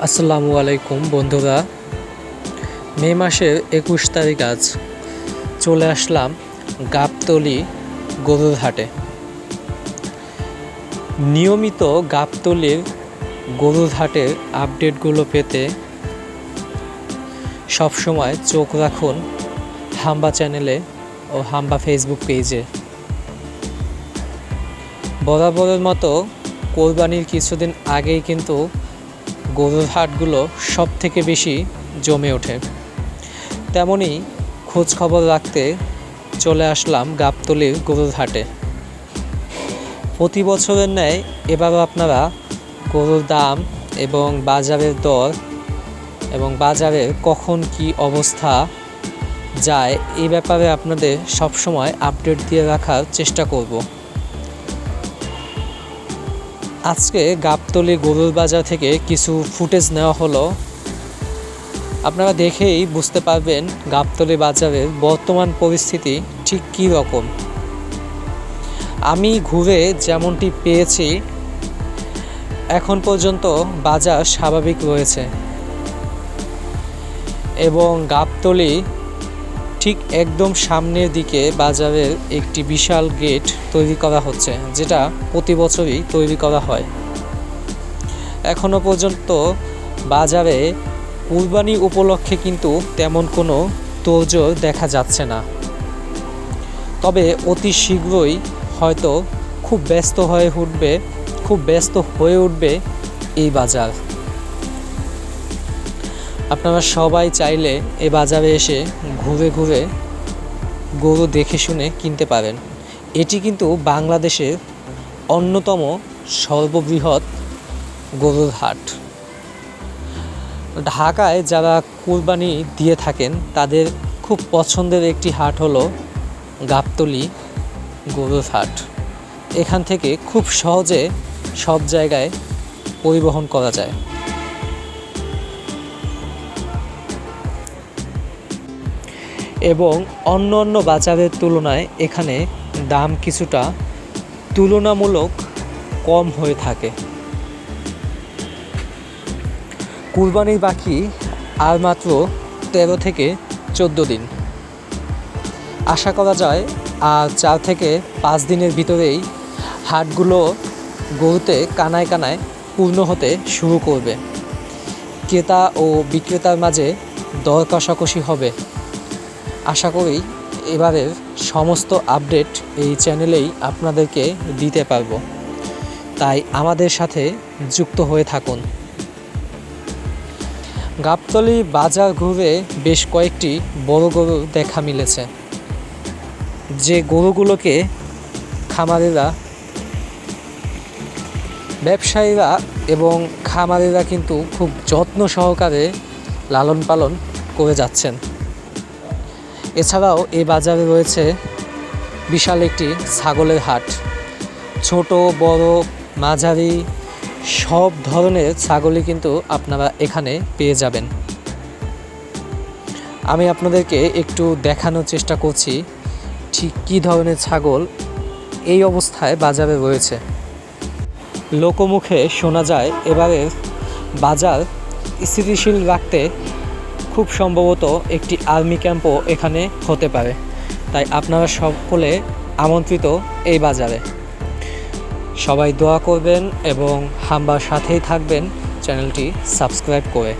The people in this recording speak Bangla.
আসসালামু আলাইকুম বন্ধুরা। মে মাসের ২১ তারিখ আজ চলে আসলাম গাবতলী গরুর হাটে। নিয়মিত গাবতলীর গরুর হাটের আপডেটগুলো পেতে সবসময় চোখ রাখুন হাম্বা চ্যানেলে ও হাম্বা ফেসবুক পেজে। বরাবরের মতো কোরবানির কিছুদিন আগেই কিন্তু গরুর হাটগুলো সব থেকে বেশি জমে ওঠে। তেমনই খোঁজ খবর রাখতে চলে আসলাম গাবতলীর গরুর হাটে। প্রতি বছরের ন্যায় এবারও আপনারা গরুর দাম এবং বাজারের দর এবং বাজারের কখন কি অবস্থা যায় এই ব্যাপারে আপনাদের সবসময় আপডেট দিয়ে রাখার চেষ্টা করব। আজকে গাবতলী গরুর বাজার থেকে কিছু ফুটেজ নেওয়া হলো। আপনারা দেখেই বুঝতে পারবেন গাবতলী বাজারের বর্তমান পরিস্থিতি ঠিক কী রকম। আমি ঘুরে যেমনটি পেয়েছি এখন পর্যন্ত বাজার স্বাভাবিক রয়েছে এবং গাবতলী ঠিক একদম সামনের দিকে বাজারের একটি বিশাল গেট তৈরি করা হচ্ছে, যেটা প্রতি বছরই তৈরি করা হয়। এখনো পর্যন্ত বাজারে কুরবানি উপলক্ষে কিন্তু তেমন কোনো তোড়জোড় দেখা যাচ্ছে না, তবে অতি শীঘ্রই হয়তো খুব ব্যস্ত হয়ে উঠবে এই বাজার। আপনারা সবাই চাইলে এই বাজারে এসে ঘুরে ঘুরে গরু দেখে শুনে কিনতে পারেন। এটি কিন্তু বাংলাদেশের অন্যতম সর্ববৃহৎ গরুর হাট। ঢাকায় যারা কুরবানি দিয়ে থাকেন তাদের খুব পছন্দের একটি হাট হলো গাবতলী গরুর হাট। এখান থেকে খুব সহজে সব জায়গায় পরিবহন করা যায়। এবং অন্য বাজারের তুলনায় এখানে দাম কিছুটা তুলনামূলক কম হয়ে থাকে। কুরবানির বাকি আর মাত্র 13 থেকে 14 দিন। আশা করা যায় আর 4 থেকে 5 দিনের ভিতরেই হাটগুলো গরুতে কানায় কানায় পূর্ণ হতে শুরু করবে। ক্রেতা ও বিক্রেতার মাঝে দর কষাকষি হবে। আশা করি এবারের সমস্ত আপডেট এই চ্যানেলেই আপনাদেরকে দিতে পারবো, তাই আমাদের সাথে যুক্ত হয়ে থাকুন। গাবতলী বাজার ঘুরে বেশ কয়েকটি বড় গরু দেখা মিলেছে, যে গরুগুলোকে খামারিরা, ব্যবসায়ীরা এবং খামারিরা কিন্তু খুব যত্ন সহকারে লালন পালন করে যাচ্ছেন। এছাড়াও এই বাজারে রয়েছে বিশাল একটি ছাগলের হাট। ছোট বড় মাঝারি সব ধরনের ছাগলই কিন্তু আপনারা এখানে পেয়ে যাবেন। আমি আপনাদেরকে একটু দেখানোর চেষ্টা করছি ঠিক কী ধরনের ছাগল এই অবস্থায় বাজারে রয়েছে। লোকমুখে শোনা যায় এবারের বাজার স্থিতিশীল রাখতে খুব সম্ভবত একটি আর্মি ক্যাম্পও এখানে হতে পারে। তাই আপনারা সকলে আমন্ত্রিত এই বাজারে। সবাই দোয়া করবেন এবং হাম্বার সাথেই থাকবেন চ্যানেলটি সাবস্ক্রাইব করে।